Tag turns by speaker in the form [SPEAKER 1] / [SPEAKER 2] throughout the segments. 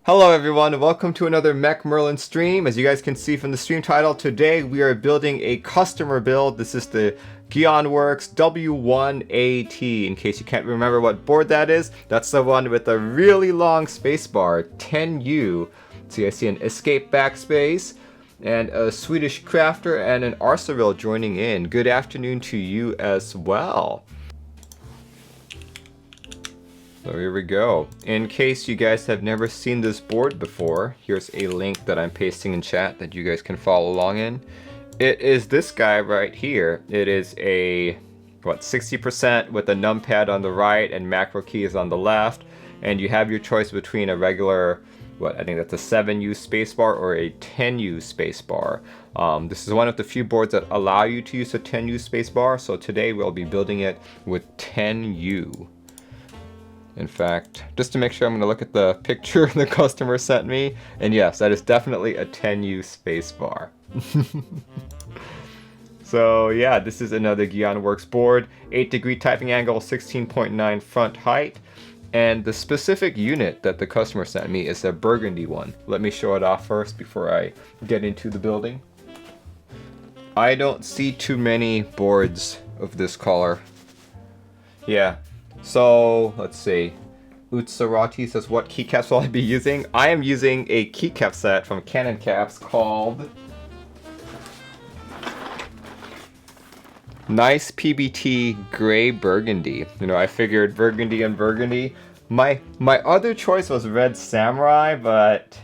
[SPEAKER 1] Hello everyone, and welcome to another Mech Merlin stream. As you guys can see from the stream title, today we are building a customer build. This is the Geonworks W1-AT. In case you can't remember what board that is, that's the one with a really long spacebar, 10U. So I see an escape backspace, and a Swedish crafter, and an Arceville joining in. Good afternoon to you as well. So here we go. In case you guys have never seen this board before, here's a link that I'm pasting in chat that you guys can follow along in. It is this guy right here. It is a, 60% with a numpad on the right and macro keys on the left. And you have your choice between a regular, I think that's a 7U spacebar or a 10U spacebar. This is one of the few boards that allow you to use a 10U spacebar. So today we'll be building it with 10U. In fact, just to make sure, I'm going to look at the picture the customer sent me. And yes, that is definitely a 10U spacebar. So yeah, this is another Geonworks board. 8-degree typing angle, 16.9 front height. And the specific unit that the customer sent me is a burgundy one. Let me show it off first before I get into the building. I don't see too many boards of this color. Yeah. So, let's see. Utsarati says, what keycaps will I be using? I am using a keycap set from Canon Caps called Nice PBT Gray Burgundy. You know, I figured burgundy and burgundy. My other choice was Red Samurai, but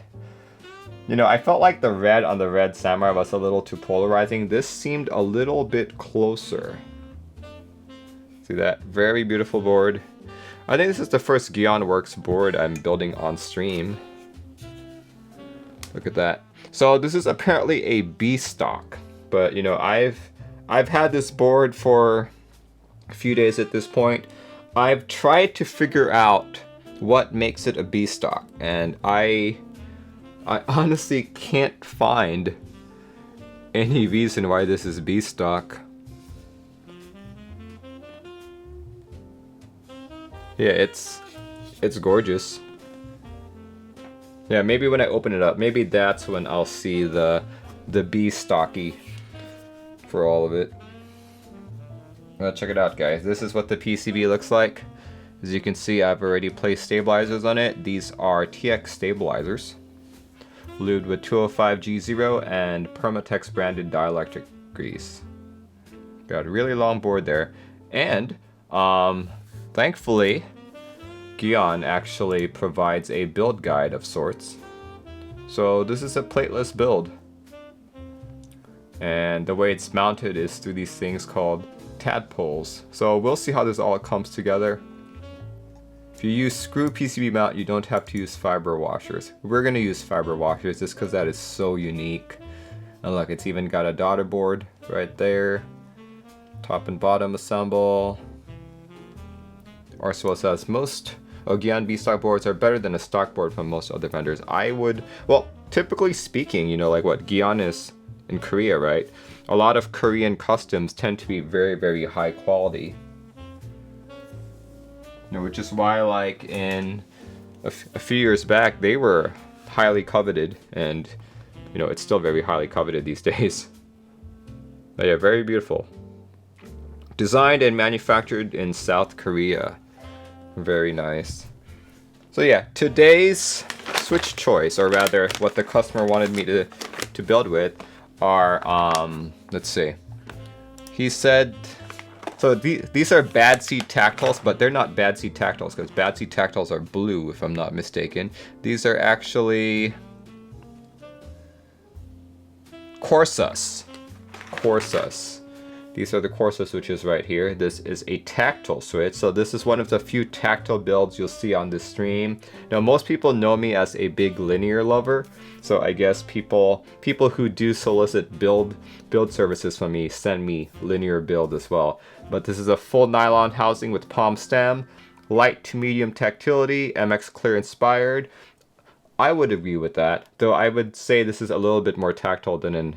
[SPEAKER 1] you know, I felt like the red on the Red Samurai was a little too polarizing. This seemed a little bit closer. See that? Very beautiful board. I think this is the first Geonworks board I'm building on stream. Look at that. So this is apparently a B stock, but you know, I've had this board for a few days at this point. I've tried to figure out what makes it a B stock, and I honestly can't find any reason why this is B stock. Yeah, it's gorgeous. Yeah, maybe when I open it up, maybe that's when I'll see the B stocky for all of it. Well, check it out, guys. This is what the PCB looks like. As you can see, I've already placed stabilizers on it. These are TX stabilizers, lubed with 205G0 and Permatex branded dielectric grease. Got a really long board there, and thankfully, Geon actually provides a build guide of sorts. So this is a plateless build. And the way it's mounted is through these things called Tadpoles. So we'll see how this all comes together. If you use screw PCB mount, you don't have to use fiber washers. We're going to use fiber washers just because that is so unique. And look, it's even got a daughter board right there. Top and bottom assemble. Arceville says most Geon B-stock boards are better than a stock board from most other vendors. I would, well, typically speaking, you know, like what Geon is in Korea, right? A lot of Korean customs tend to be very, very high quality. You know, which is why, like, in a few years back, they were highly coveted, and, you know, it's still very highly coveted these days. But yeah, very beautiful. Designed and manufactured in South Korea. Very nice. So yeah, today's switch choice, or rather what the customer wanted me to build with, are, let's see. He said, so these are Bad Seed Tactiles, but they're not Bad Seed Tactiles, because Bad Seed Tactiles are blue, if I'm not mistaken. These are actually Corsas. These are the Corsa switches right here. This is a tactile switch. So this is one of the few tactile builds you'll see on this stream. Now, most people know me as a big linear lover. So I guess people who do solicit build services from me send me linear build as well. But this is a full nylon housing with palm stem, light to medium tactility, MX Clear inspired. I would agree with that, though I would say this is a little bit more tactile than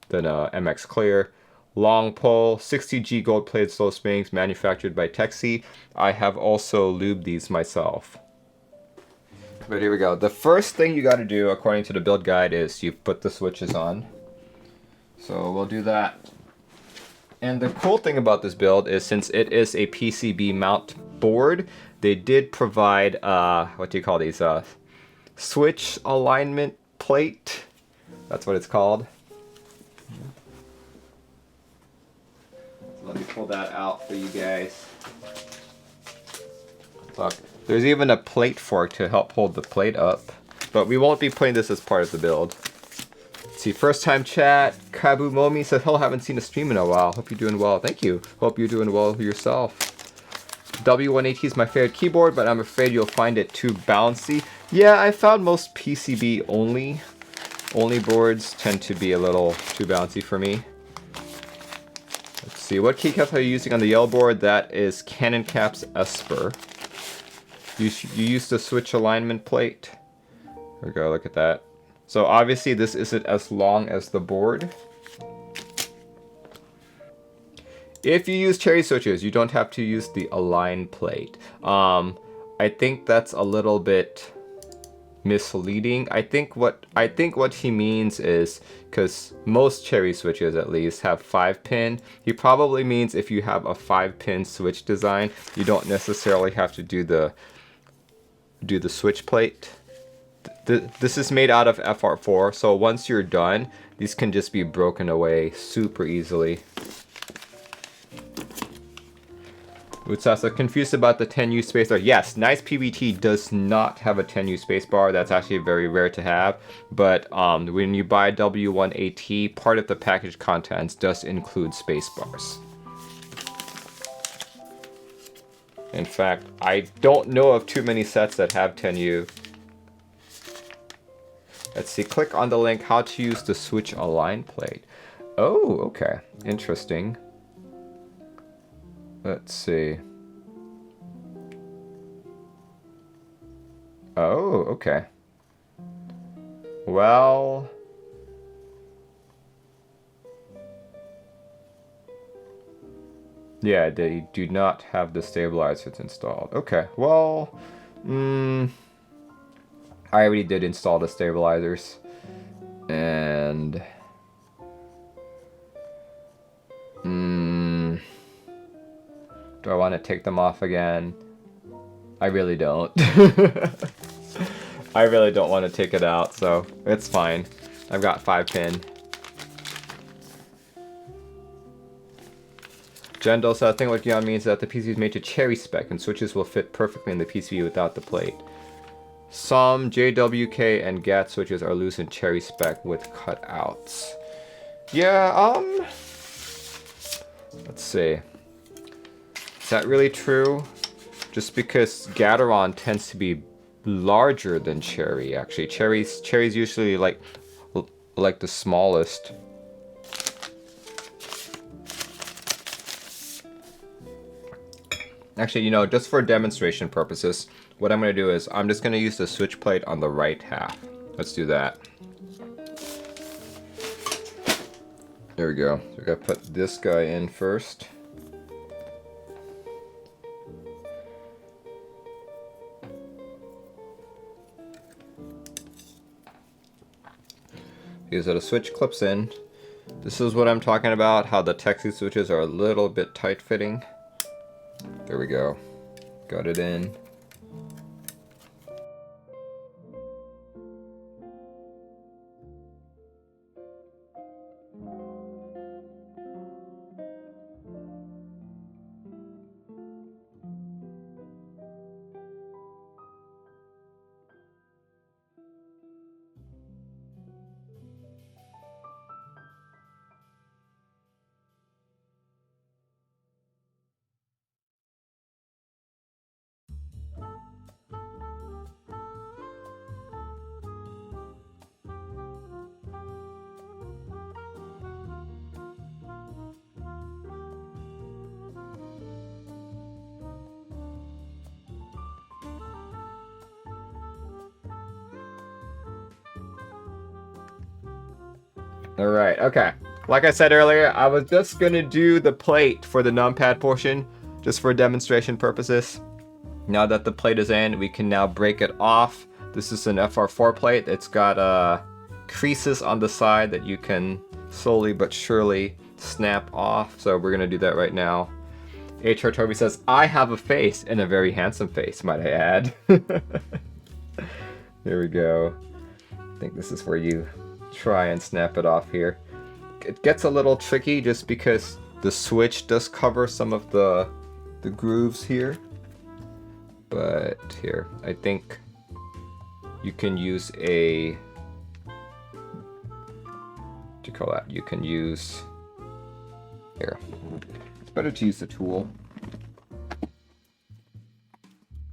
[SPEAKER 1] MX Clear. Long pole, 60G gold-plated slow springs, manufactured by Texi. I have also lubed these myself. But here we go. The first thing you got to do, according to the build guide, is you put the switches on. So we'll do that. And the cool thing about this build is, since it is a PCB mount board, they did provide, what do you call these? Switch alignment plate. That's what it's called. So let me pull that out for you guys. Look, there's even a plate fork to help hold the plate up. But we won't be putting this as part of the build. Let's see, first time chat. Kabu Momi says, hello, haven't seen a stream in a while. Hope you're doing well. Thank you. Hope you're doing well yourself. W1-AT is my favorite keyboard, but I'm afraid you'll find it too bouncy. Yeah, I found most PCB only boards tend to be a little too bouncy for me. Let's see, what keycaps are you using on the yellow board? That is Canon Caps Esper. You use the switch alignment plate. There we go, look at that. So obviously this isn't as long as the board. If you use cherry switches, you don't have to use the align plate. I think that's a little bit misleading. I think what he means is, because most cherry switches at least have 5-pin, he probably means if you have a 5-pin switch design, you don't necessarily have to do the switch plate. This is made out of FR4, so once you're done, these can just be broken away super easily. Utsasa, confused about the 10U spacebar. Yes, nice PBT does not have a 10U spacebar. That's actually very rare to have. But when you buy W1-AT, part of the package contents does include spacebars. In fact, I don't know of too many sets that have 10U. Let's see, click on the link, how to use the switch align plate. Oh, okay, interesting. Let's see. Oh, okay. Well, yeah, they do not have the stabilizers installed. Okay, well, I already did install the stabilizers, and do I want to take them off again? I really don't. I really don't want to take it out, so it's fine. I've got 5-pin. Jendel said, I think what Geon means is that the PC is made to cherry spec and switches will fit perfectly in the PCB without the plate. Some JWK and GAT switches are loose in cherry spec with cutouts. Yeah, let's see. Is that really true? Just because Gateron tends to be larger than cherry, actually. Cherry's usually like the smallest. Actually, you know, just for demonstration purposes, what I'm going to do is I'm just going to use the switch plate on the right half. Let's do that. There we go. So we got to put this guy in first. Because the switch clips in. This is what I'm talking about, how the Texas switches are a little bit tight fitting. There we go. Got it in. Alright, okay. Like I said earlier, I was just gonna do the plate for the numpad portion, just for demonstration purposes. Now that the plate is in, we can now break it off. This is an FR4 plate. It's got creases on the side that you can slowly but surely snap off. So we're gonna do that right now. HR Toby says, I have a face, and a very handsome face, might I add. Here we go. I think this is where you try and snap it off here. It gets a little tricky just because the switch does cover some of the grooves here. But here, I think you can use a, what do you call that? You can use, here. It's better to use the tool.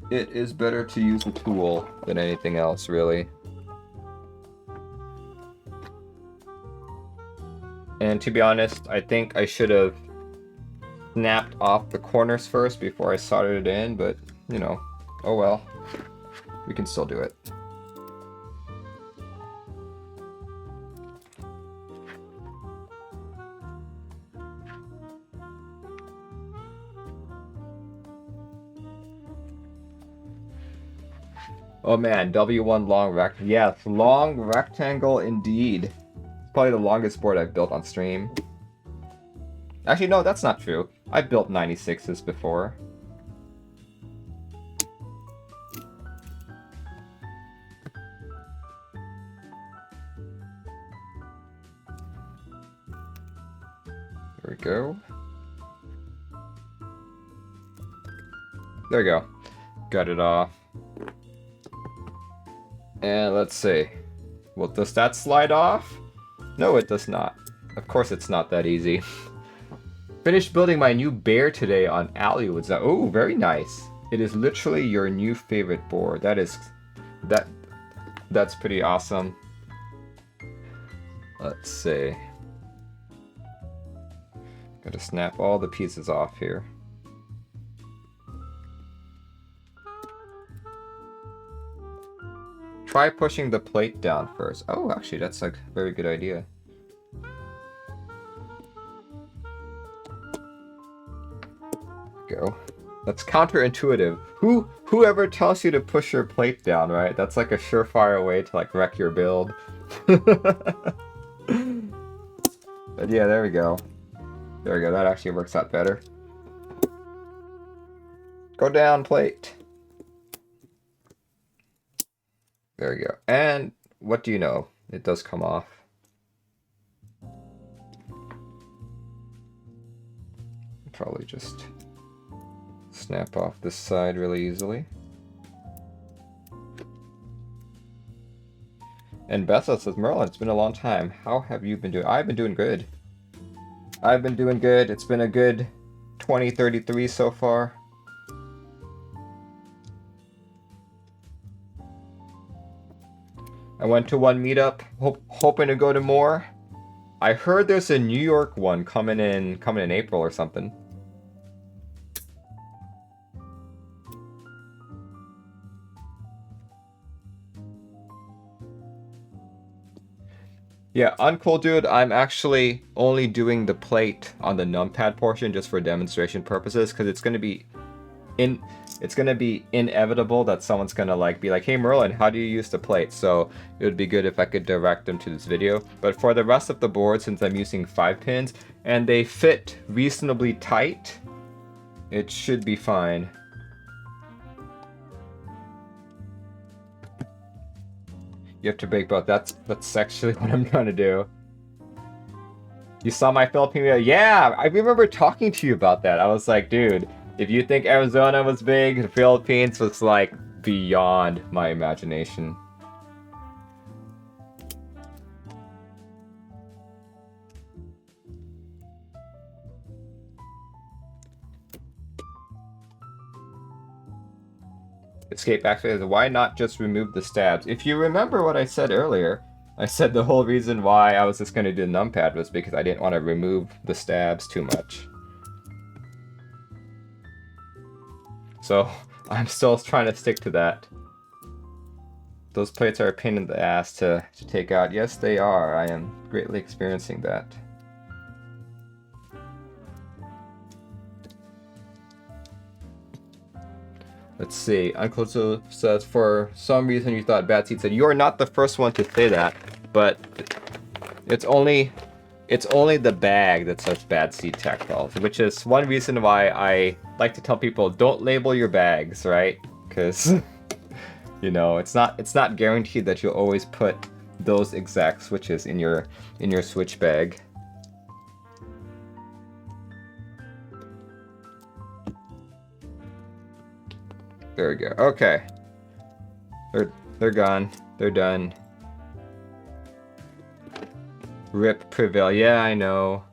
[SPEAKER 1] It is better to use a tool than anything else, really. And to be honest, I think I should have snapped off the corners first before I soldered it in, but, you know, oh well. We can still do it. Oh man, W1 long rectangle. Yes, long rectangle indeed. It's probably the longest board I've built on stream. Actually, no, that's not true. I've built 96s before. There we go. There we go. Got it off. And let's see. Well, does that slide off? No, it does not. Of course it's not that easy. Finished building my new bear today on Alleywood. Oh, very nice. It is literally your new favorite board. That's pretty awesome. Let's see. Gotta snap all the pieces off here. Try pushing the plate down first. Oh, actually, that's a very good idea. Go. That's counterintuitive. Whoever tells you to push your plate down, right? That's like a surefire way to like wreck your build. But yeah, there we go. There we go. That actually works out better. Go down, plate. There we go. And what do you know? It does come off. Probably just snap off this side really easily. And Bessa says, Merlin, it's been a long time. How have you been doing? I've been doing good. I've been doing good. It's been a good 2033 so far. I went to one meetup, hoping to go to more. I heard there's a New York one coming in April or something. Yeah, uncool dude, I'm actually only doing the plate on the numpad portion just for demonstration purposes, because it's gonna be inevitable that someone's gonna be like, hey Merlin, how do you use the plate? So it would be good if I could direct them to this video. But for the rest of the board, since I'm using 5 pins and they fit reasonably tight, it should be fine. You have to break both. That's actually what I'm trying to do. You saw my Philippine video? Yeah, I remember talking to you about that. I was like, dude, if you think Arizona was big, the Philippines was like beyond my imagination. Escape actually says, why not just remove the stabs? If you remember what I said earlier, I said the whole reason why I was just going to do the numpad was because I didn't want to remove the stabs too much. So I'm still trying to stick to that. Those plates are a pain in the ass to take out. Yes, they are. I am greatly experiencing that. Let's see. Unclusive says, for some reason you thought Bad Seed said, you are not the first one to say that, but it's only the bag that says Bad Seed Tactiles, which is one reason why I like to tell people don't label your bags, right? Because you know, it's not guaranteed that you'll always put those exact switches in your switch bag. There we go. Okay. They're gone. They're done. Rip Prevail. Yeah, I know.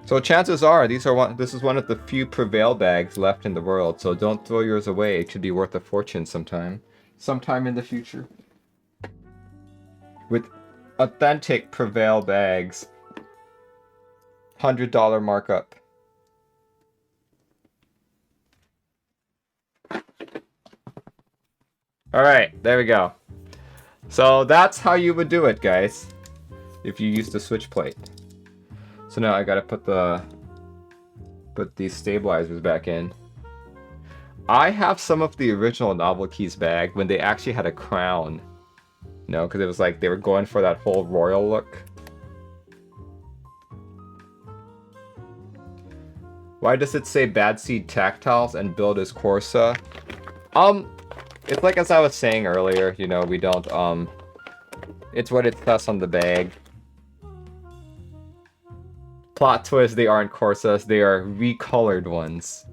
[SPEAKER 1] So chances are this is one of the few Prevail bags left in the world, so don't throw yours away. It should be worth a fortune sometime in the future. With authentic Prevail bags. $100 markup. Alright, there we go. So that's how you would do it, guys, if you used the switch plate. So now I gotta put these stabilizers back in. I have some of the original Novel Keys bag when they actually had a crown. You know, because it was like they were going for that whole royal look. Why does it say Bad Seed Tactiles and build as Corsa? It's like as I was saying earlier, you know, we don't, it's what it says on the bag. Plot twist, they aren't Corsas, they are recolored ones.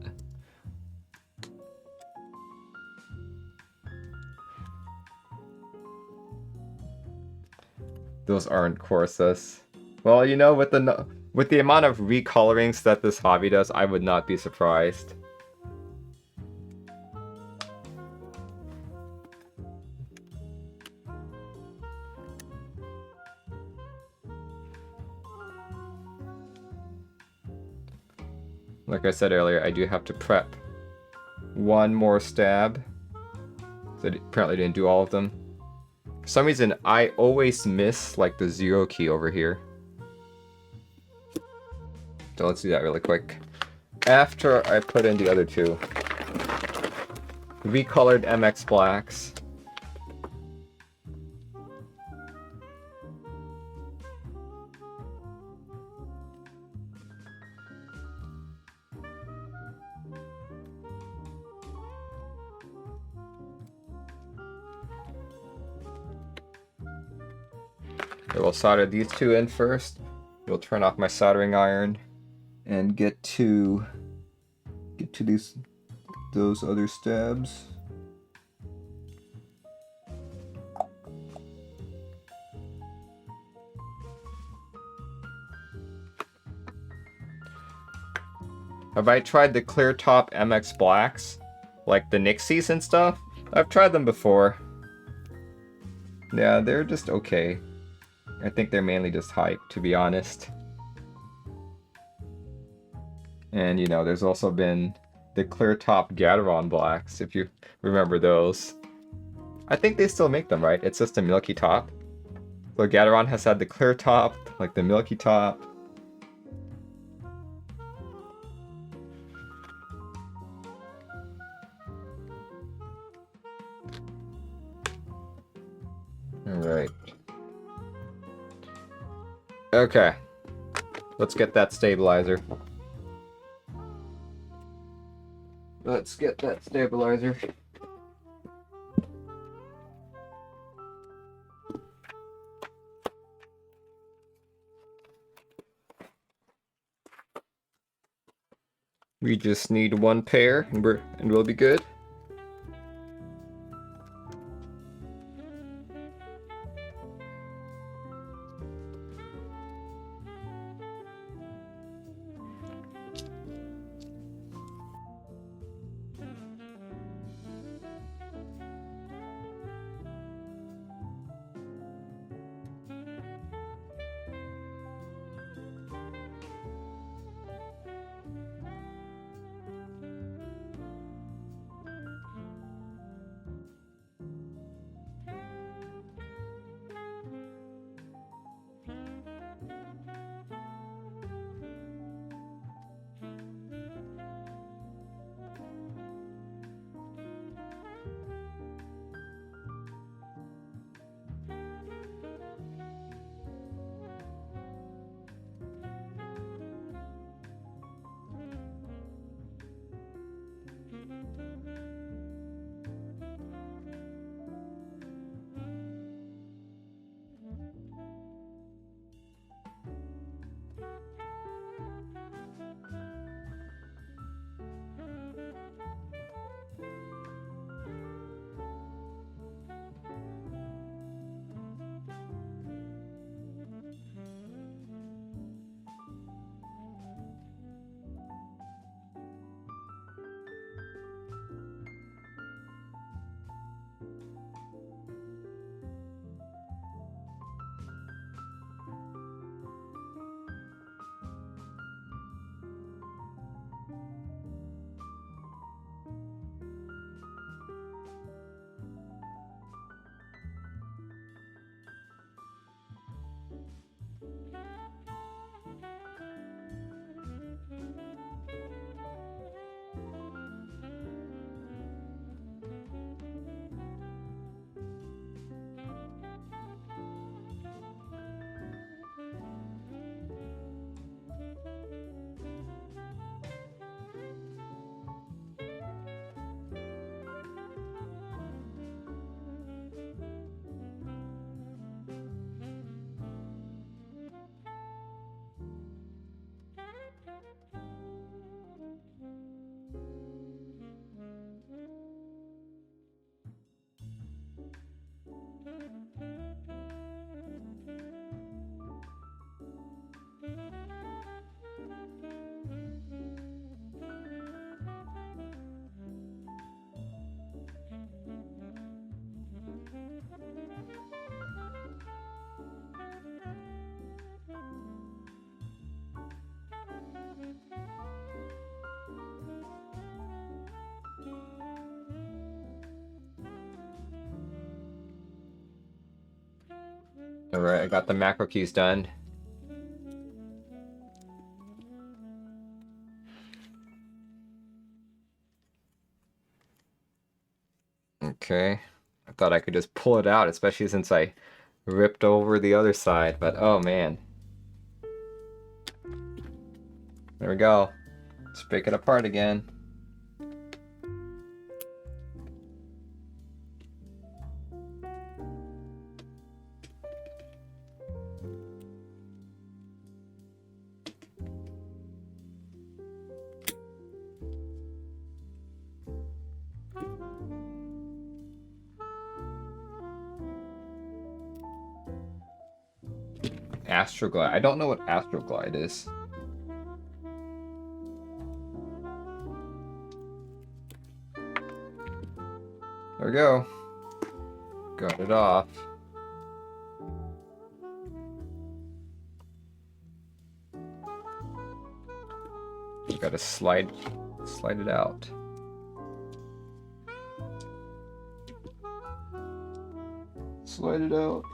[SPEAKER 1] Those aren't Corsas. Well, you know, with the amount of recolorings that this hobby does, I would not be surprised. Like I said earlier, I do have to prep one more stab. So I apparently didn't do all of them. For some reason, I always miss like the 0 key over here. So let's do that really quick. After I put in the other two. Recolored MX blacks. I will solder these two in first. We'll turn off my soldering iron and get to those other stabs. Have I tried the clear top MX blacks? Like the Nixies and stuff? I've tried them before. Yeah, they're just okay. I think they're mainly just hype, to be honest. And, you know, there's also been the clear top Gateron blacks, if you remember those. I think they still make them, right? It's just a milky top. So Gateron has had the clear top, like the milky top. Alright. Okay. Let's get that stabilizer. Let's get that stabilizer. We just need one pair and we'll be good. Alright, I got the macro keys done. Okay. I thought I could just pull it out, especially since I ripped over the other side, but oh man. There we go. Let's break it apart again. Astroglide. I don't know what Astroglide is. There we go. Got it off. Gotta slide it out. Slide it out.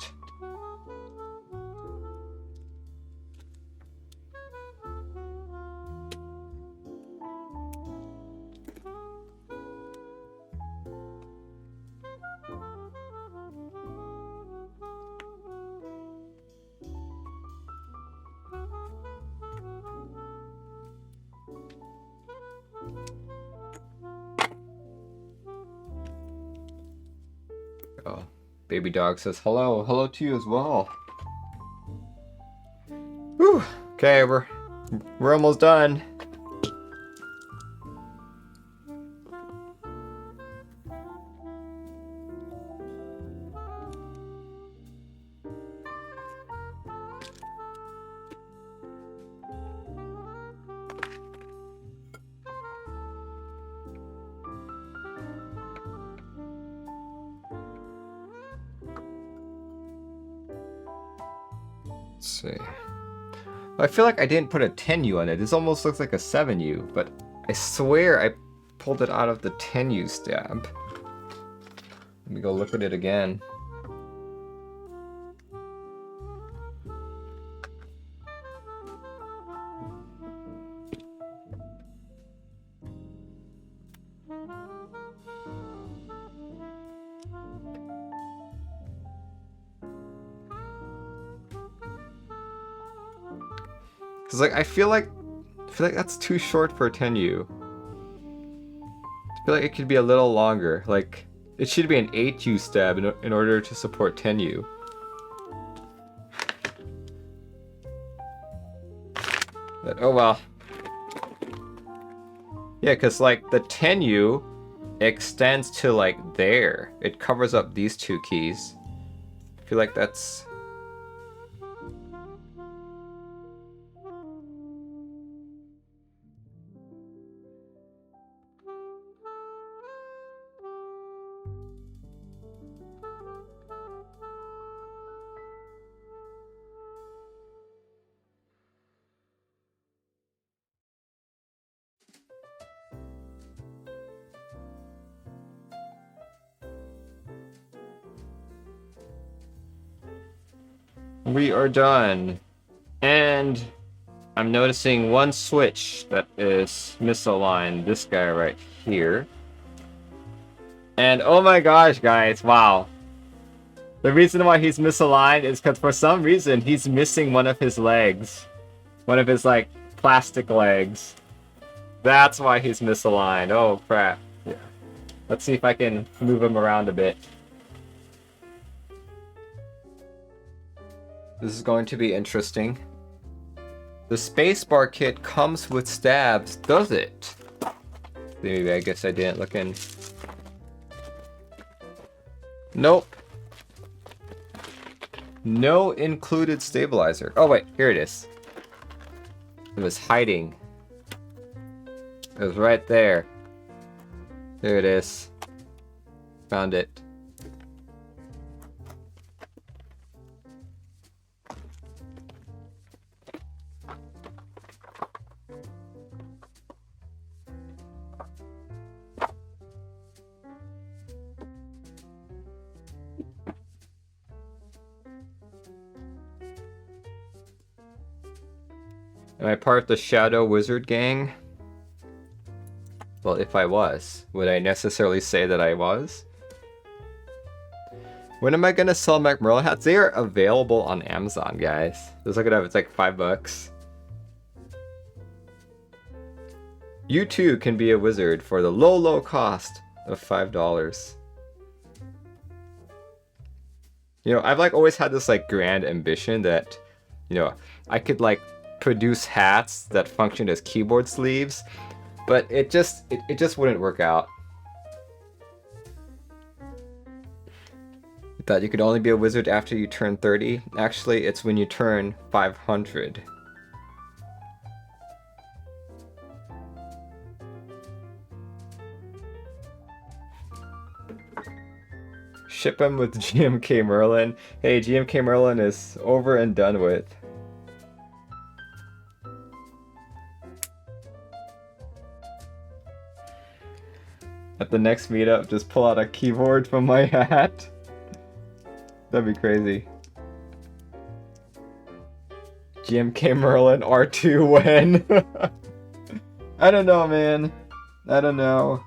[SPEAKER 1] Oh, baby dog says hello. Hello to you as well. Whew. Okay, we're almost done. Let's see. I feel like I didn't put a 10U on it. This almost looks like a 7U, but I swear I pulled it out of the 10U stab. Let me go look at it again. Cause like I feel like that's too short for a 10U. I feel like it could be a little longer. Like it should be an 8U stab in order to support 10U. But oh well. Yeah, cause like the 10U extends to like there. It covers up these two keys. I feel like that's. We are done. And I'm noticing one switch that is misaligned. This guy right here. And oh my gosh, guys, wow. The reason why he's misaligned is because for some reason he's missing one of his legs. One of his, like, plastic legs. That's why he's misaligned. Oh, crap. Yeah. Let's see if I can move him around a bit. This is going to be interesting. The spacebar kit comes with stabs, does it? Maybe I guess I didn't look in. Nope. No included stabilizer. Oh wait, here it is. It was hiding. It was right there. There it is. Found it. Am I part of the Shadow Wizard gang? Well, if I was, would I necessarily say that I was? When am I gonna sell Merlin hats? They are available on Amazon, guys. Just look it up, it's like $5. You too can be a wizard for the low cost of $5. You know, I've like always had this like grand ambition that, you know, I could like produce hats that functioned as keyboard sleeves, but it just wouldn't work out. I thought you could only be a wizard after you turn 30. Actually, it's when you turn 500. Ship him with GMK Merlin. Hey, GMK Merlin is over and done with. At the next meetup, just pull out a keyboard from my hat. That'd be crazy. GMK Merlin R2 when? I don't know, man. I don't know.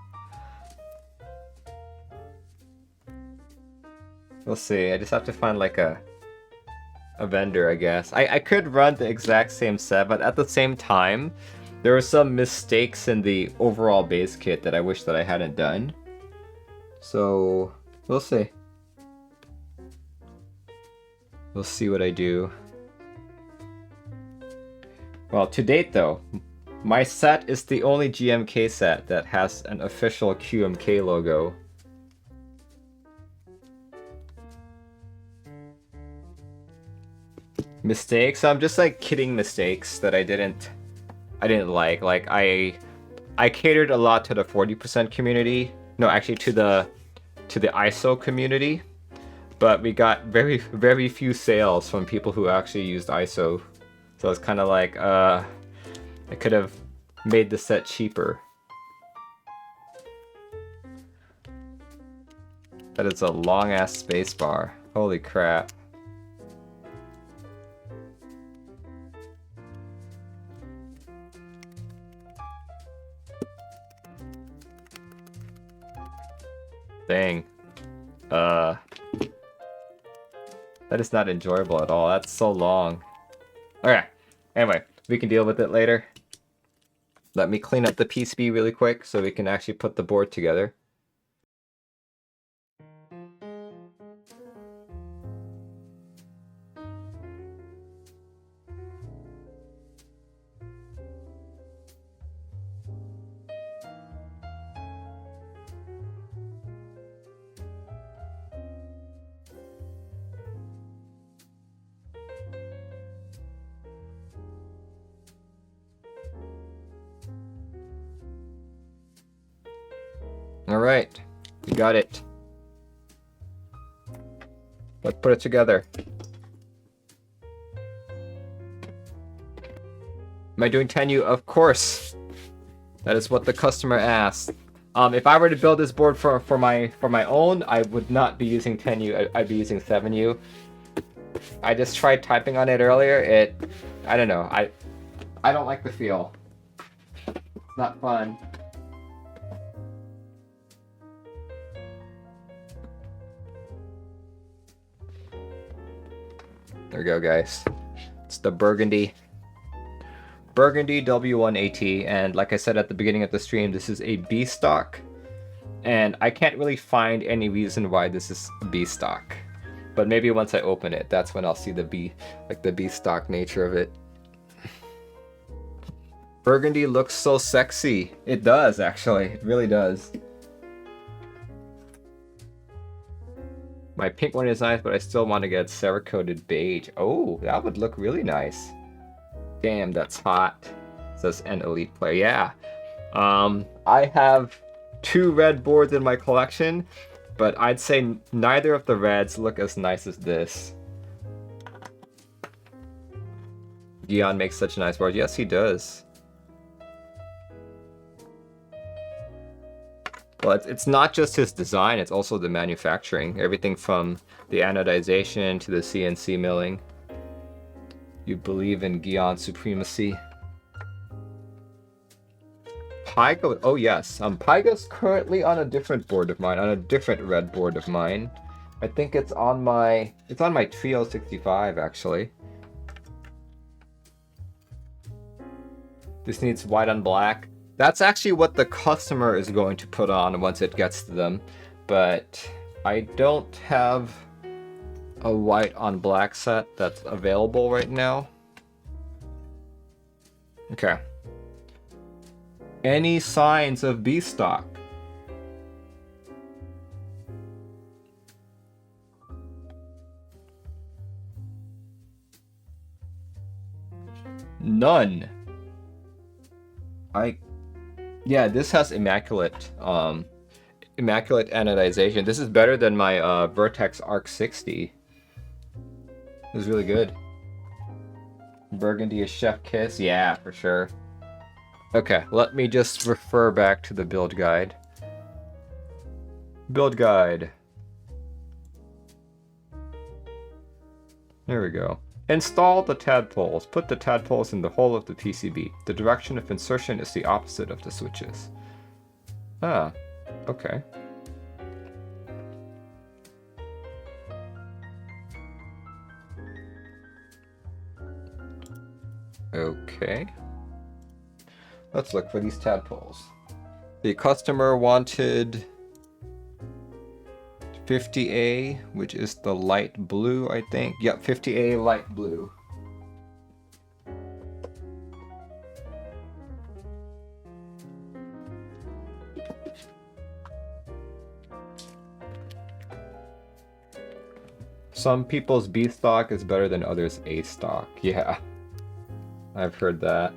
[SPEAKER 1] We'll see. I just have to find like a vendor, I guess. I could run the exact same set, but at the same time, there were some mistakes in the overall base kit that I wish that I hadn't done. So, we'll see. We'll see what I do. Well, to date though, my set is the only GMK set that has an official QMK logo. Mistakes? I'm just like kidding mistakes that I didn't like. Like I catered a lot to the 40% community. No, actually to the ISO community. But we got very few sales from people who actually used ISO. So it's kind of like I could have made the set cheaper. That is a long ass spacebar. Holy crap. Dang. That is not enjoyable at all. That's so long. Okay. Anyway, we can deal with it later. Let me clean up the PCB really quick so we can actually put the board together. Alright, we got it. Let's put it together. Am I doing Tenyu? Of course. That is what the customer asked. If I were to build this board for my own, I would not be using Tenyu. I'd be using 7U. I just tried typing on it earlier. I don't know. I don't like the feel. It's not fun. There we go, guys. It's the Burgundy W1-AT, and like I said at the beginning of the stream, this is a B stock, and I can't really find any reason why this is a B stock. But maybe once I open it, that's when I'll see the B stock nature of it. Burgundy looks so sexy. It does, actually. It really does. My pink one is nice, but I still want to get Cerakoted beige. Oh, that would look really nice. Damn, that's hot. Says an elite player. Yeah. I have 2 red boards in my collection, but I'd say neither of the reds look as nice as this. Geon makes such a nice board. Yes, he does. Well, it's not just his design, it's also the manufacturing. Everything from the anodization to the CNC milling. You believe in Geon supremacy. Pyga? Oh yes, Pyga's currently on a different board of mine, on a different red board of mine. I think it's on my Trio 65 actually. This needs white on black. That's actually what the customer is going to put on once it gets to them, but I don't have a white on black set that's available right now. Okay. Any signs of B stock? None. Yeah, this has immaculate anodization. This is better than my Vertex Arc 60. This is really good. Burgundy is chef kiss, yeah, for sure. Okay, let me just refer back to the build guide. Build guide. There we go. Install the tadpoles. Put the tadpoles in the hole of the PCB. The direction of insertion is the opposite of the switches. Ah, okay. Okay. Let's look for these tadpoles. The customer wanted 50A, which is the light blue, I think. Yep, 50A light blue. Some people's B stock is better than others' A stock. Yeah, I've heard that.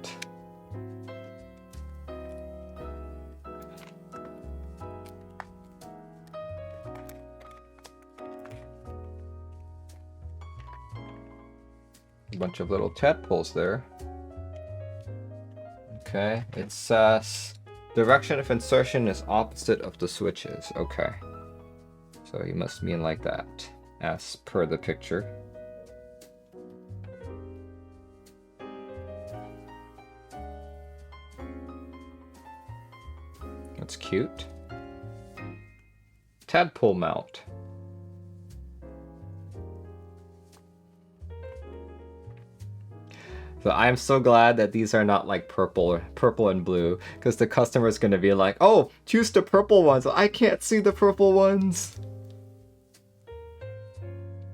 [SPEAKER 1] A bunch of little tadpoles there. Okay, it says direction of insertion is opposite of the switches. Okay, so you must mean like that, as per the picture. That's cute. Tadpole mount. So I'm so glad that these are not like purple and blue, because the customer is going to be like, oh, choose the purple ones. I can't see the purple ones.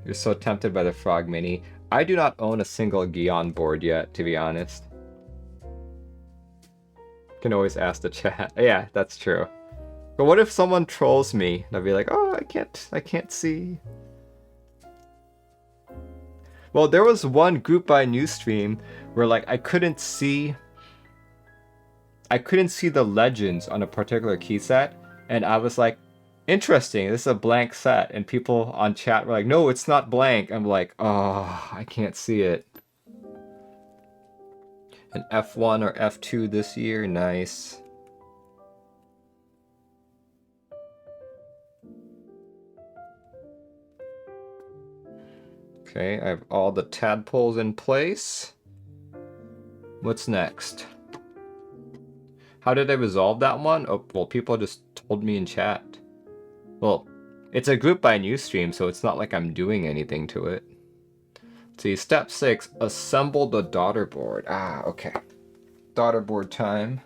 [SPEAKER 1] You're so tempted by the Frog Mini. I do not own a single Geon board yet, to be honest. Can always ask the chat. Yeah, that's true. But what if someone trolls me? They'll be like, oh, I can't see. Well, there was one group buy news stream where like I couldn't see the legends on a particular key set, and I was like, interesting, this is a blank set, and people on chat were like, no, it's not blank. I'm like, oh, I can't see it. An F1 or F2 this year, nice. Okay, I have all the tadpoles in place. What's next? How did I resolve that one? Oh, well, people just told me in chat. Well, it's a group by news stream, so it's not like I'm doing anything to it. Let's see, step 6, assemble the daughter board. Ah, okay. Daughter board time.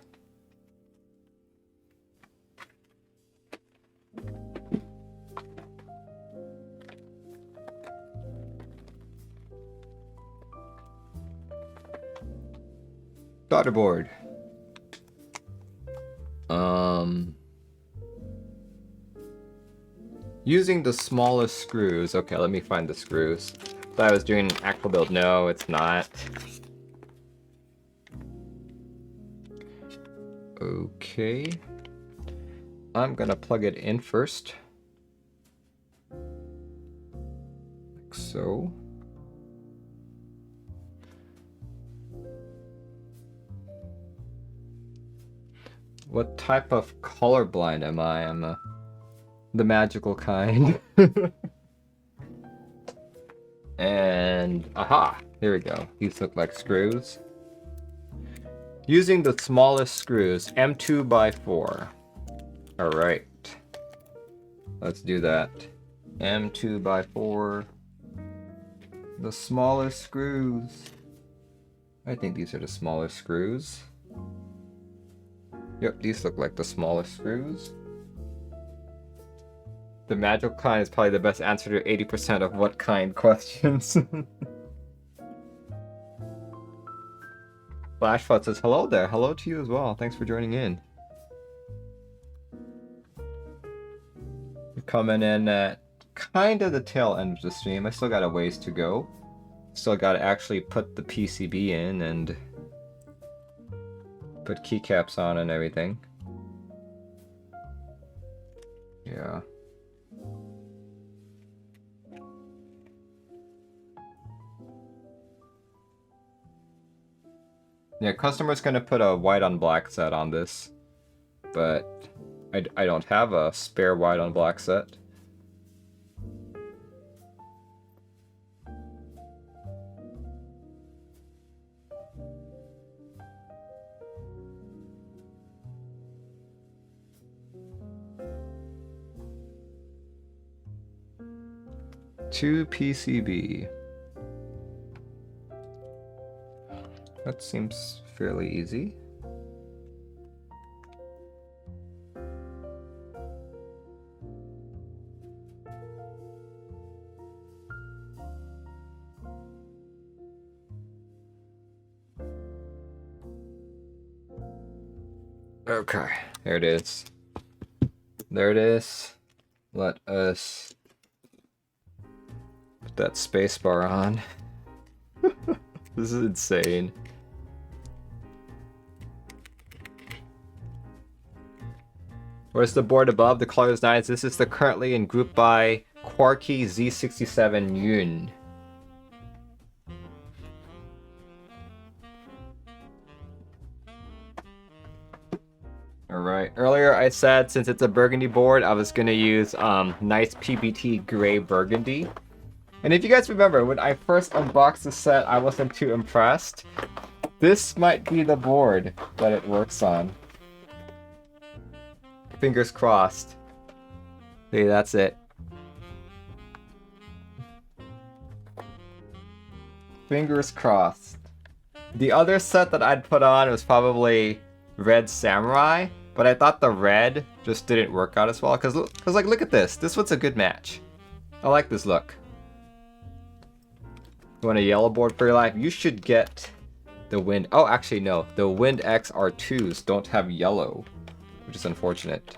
[SPEAKER 1] Daughter board. Using the smallest screws. Okay, let me find the screws. Thought I was doing an actual build. No, it's not. Okay. I'm gonna plug it in first. Like so. What type of colorblind am I? I'm the magical kind. And aha, here we go. These look like screws. Using the smallest screws, M2 by 4. Alright. Let's do that. M2 by 4. The smallest screws. I think these are the smallest screws. Yep, these look like the smallest screws. The magical kind is probably the best answer to 80% of what kind questions. Flashflood says hello there. Hello to you as well. Thanks for joining in. We're coming in at kind of the tail end of the stream. I still got a ways to go. Still got to actually put the PCB in and put keycaps on and everything. Yeah. Yeah, customer's gonna put a white on black set on this, but I don't have a spare white on black set. Two PCB. That seems fairly easy. Okay, there it is. There it is. Let us put that spacebar on. This is insane. Where's the board above? The color is nice. This is the currently in group by Quarky Z67 Yun. Alright, earlier I said since it's a burgundy board, I was gonna use nice PBT gray burgundy. And if you guys remember, when I first unboxed the set, I wasn't too impressed. This might be the board that it works on. Fingers crossed. See, that's it. Fingers crossed. The other set that I'd put on was probably Red Samurai, but I thought the red just didn't work out as well. Cause like, look at this. This one's a good match. I like this look. You want a yellow board for your life? You should get the Wind. Oh, actually no. The Wind X R2s don't have yellow, which is unfortunate.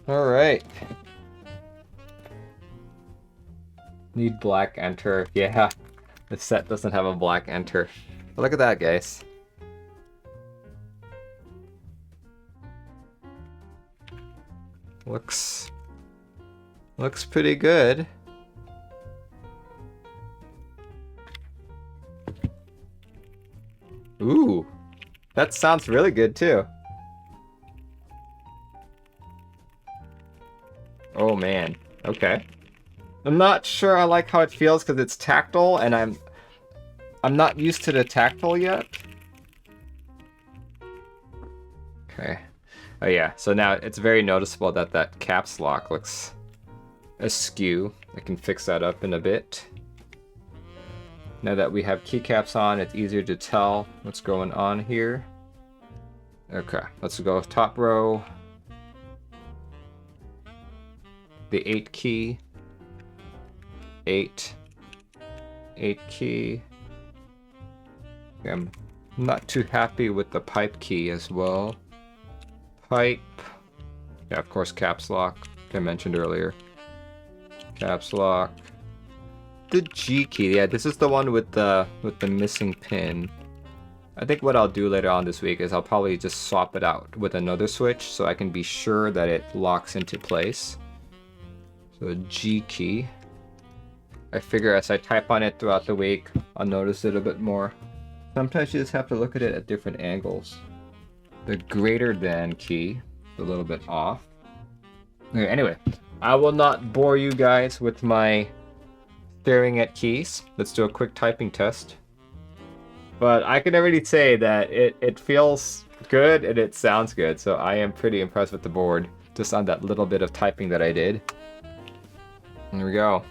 [SPEAKER 1] Alright. Need black enter. Yeah, the set doesn't have a black enter. But look at that, guys. Looks pretty good. Ooh, that sounds really good too. Oh man, okay. I'm not sure I like how it feels because it's tactile and I'm not used to the tactile yet. Okay. Oh yeah, so now it's very noticeable that that caps lock looks askew. I can fix that up in a bit. Now that we have keycaps on, it's easier to tell what's going on here. Okay, let's go with top row. The 8 key. 8 key. Okay, I'm not too happy with the pipe key as well. Pipe. Yeah, of course, caps lock. I mentioned earlier. Caps lock. The G key, yeah, this is the one with the missing pin. I think what I'll do later on this week is I'll probably just swap it out with another switch so I can be sure that it locks into place. So G key. I figure as I type on it throughout the week, I'll notice it a bit more. Sometimes you just have to look at it at different angles. The greater than key, a little bit off. Okay, anyway, I will not bore you guys with my staring at keys. Let's do a quick typing test. But I can already say that it feels good and it sounds good, so I am pretty impressed with the board, just on that little bit of typing that I did. There we go.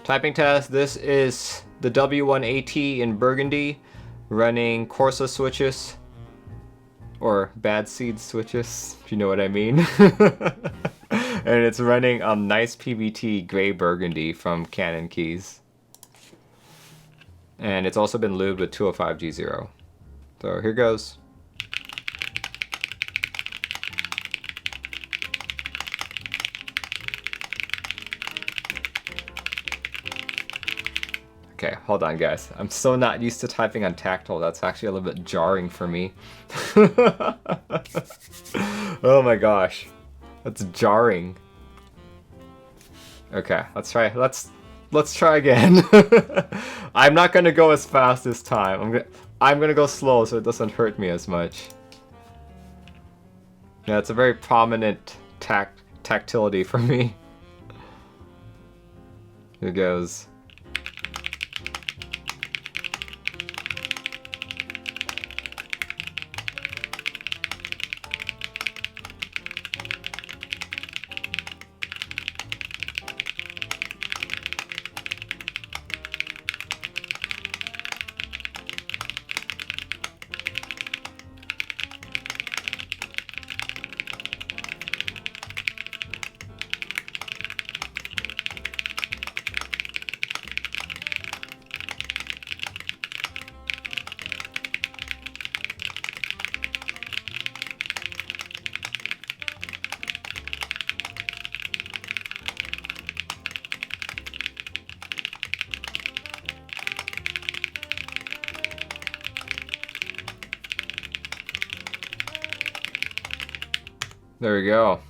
[SPEAKER 1] Typing test, this is the W1-AT in burgundy, running Corsa switches, or bad seed switches, if you know what I mean. And it's running nice PBT gray burgundy from Canon keys. And it's also been lubed with 205G0. So here goes. Okay, hold on guys. I'm so not used to typing on tactile. That's actually a little bit jarring for me. Oh my gosh. That's jarring. Okay, let's try. Let's try again. I'm not gonna go as fast this time. I'm gonna go slow so it doesn't hurt me as much. Yeah, it's a very prominent tactility for me. Here goes. There we go.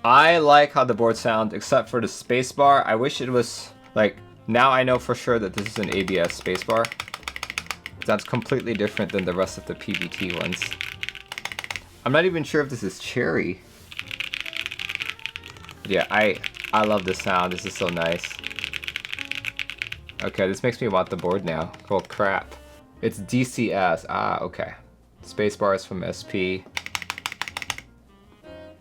[SPEAKER 1] I like how the board sounds, except for the spacebar. I wish it was, like, now I know for sure that this is an ABS spacebar. That's completely different than the rest of the PBT ones. I'm not even sure if this is cherry. Yeah, I love this sound. This is so nice. Okay, this makes me want the board now. Oh crap. It's DCS. Ah, okay. Spacebar is from SP.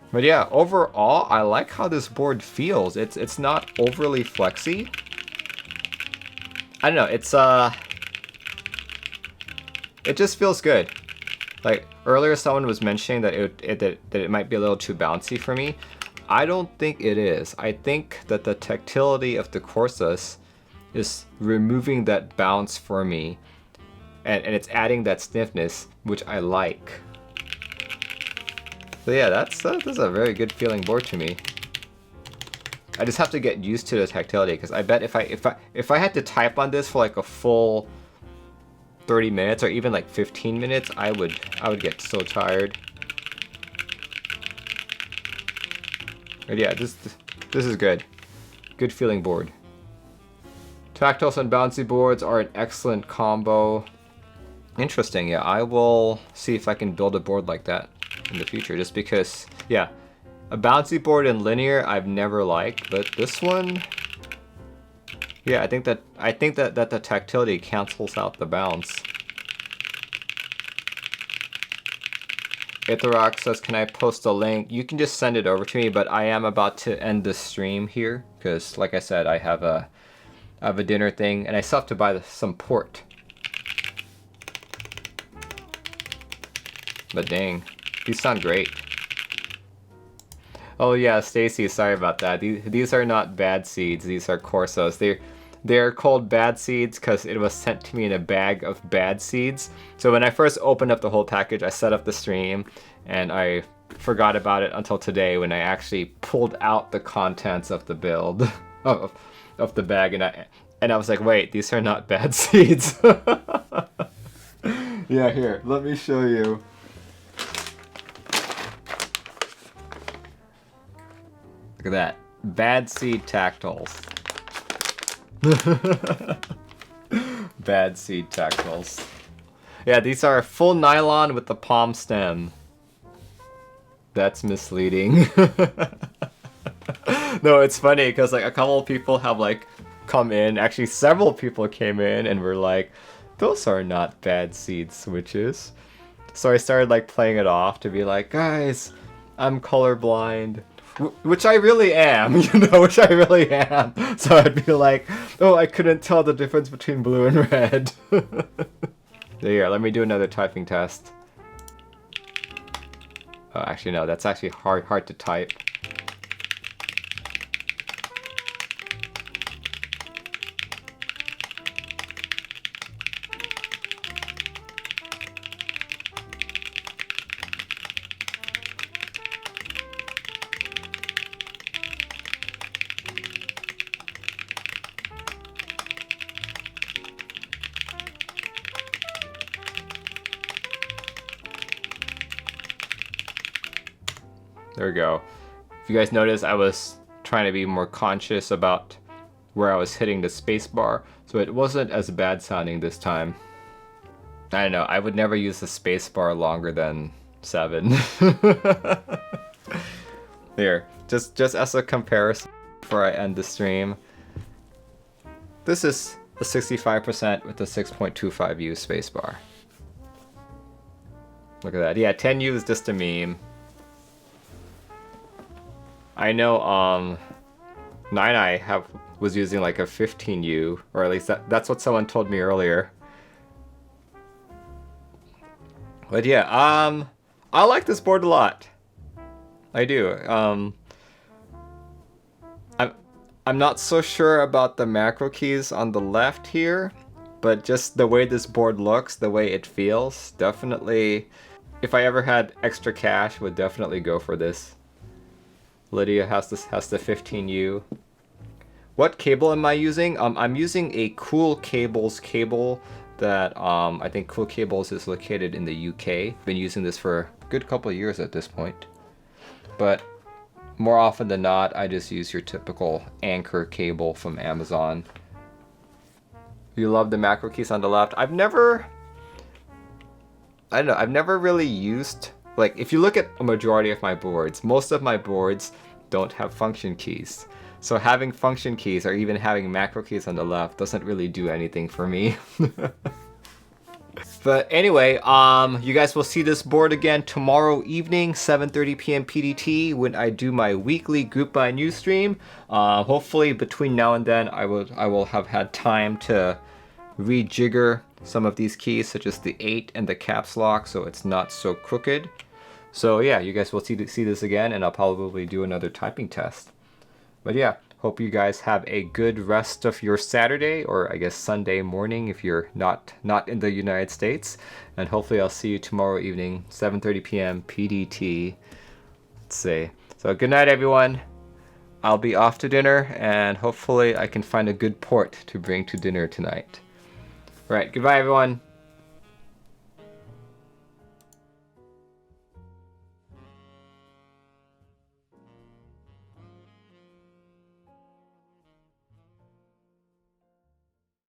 [SPEAKER 1] But yeah, overall, I like how this board feels. It's not overly flexy. I don't know, it just feels good. Like earlier someone was mentioning that it might be a little too bouncy for me. I don't think it is. I think that the tactility of the Corsas is removing that bounce for me. And it's adding that stiffness, which I like. So yeah, that's a very good feeling board to me. I just have to get used to the tactility, because I bet if I had to type on this for like a full 30 minutes or even like 15 minutes, I would get so tired. But yeah, this is good. Good feeling board. Tactiles and bouncy boards are an excellent combo. Interesting, yeah, I will see if I can build a board like that in the future, just because, yeah, a bouncy board in linear I've never liked, but this one, yeah, I think that the tactility cancels out the bounce. Itharox says, can I post a link? You can just send it over to me, but I am about to end the stream here, because like I said, I have a dinner thing, and I still have to buy some port. But dang, these sound great. Oh yeah, Stacy, sorry about that. These are not bad seeds. These are Corsas. They're called bad seeds because it was sent to me in a bag of bad seeds. So when I first opened up the whole package, I set up the stream and I forgot about it until today when I actually pulled out the contents of the build of the bag, and I was like, wait, these are not bad seeds. Yeah, here, let me show you. Look at that. Bad seed tactiles. Bad seed tactiles. Yeah, these are full nylon with the palm stem. That's misleading. No, it's funny because like a couple of people have like come in. Actually, several people came in and were like, those are not bad seed switches. So I started like playing it off to be like, guys, I'm colorblind. Which I really am, you know, which I really am. So I'd be like, oh, I couldn't tell the difference between blue and red. There, let me do another typing test. Oh, actually, no, that's actually hard to type. There we go. If you guys notice, I was trying to be more conscious about where I was hitting the spacebar, so it wasn't as bad sounding this time. I don't know, I would never use the spacebar longer than 7. Here, just as a comparison before I end the stream. This is a 65% with the 6.25U spacebar. Look at that. Yeah, 10U is just a meme. I know Nine was using like a 15U, or at least that's what someone told me earlier. But yeah, I like this board a lot. I do. I'm not so sure about the macro keys on the left here, but just the way this board looks, the way it feels, definitely, if I ever had extra cash, would definitely go for this. Lydia has the 15U. What cable am I using? I'm using a Cool Cables cable that I think Cool Cables is located in the UK. Been using this for a good couple of years at this point. But more often than not, I just use your typical Anchor cable from Amazon. You love the macro keys on the left. I've never really used, like, if you look at a majority of my boards, most of my boards don't have function keys. So having function keys or even having macro keys on the left doesn't really do anything for me. But anyway, you guys will see this board again tomorrow evening, 7:30 p.m. PDT, when I do my weekly group buy news stream. Hopefully between now and then I will have had time to rejigger some of these keys, such as the 8 and the caps lock, so it's not so crooked. So yeah, you guys will see this again, and I'll probably do another typing test. But yeah, hope you guys have a good rest of your Saturday, or I guess Sunday morning if you're not in the United States. And hopefully I'll see you tomorrow evening, 7:30 p.m. PDT. Let's see. So good night, everyone. I'll be off to dinner, and hopefully I can find a good port to bring to dinner tonight. All right, goodbye, everyone.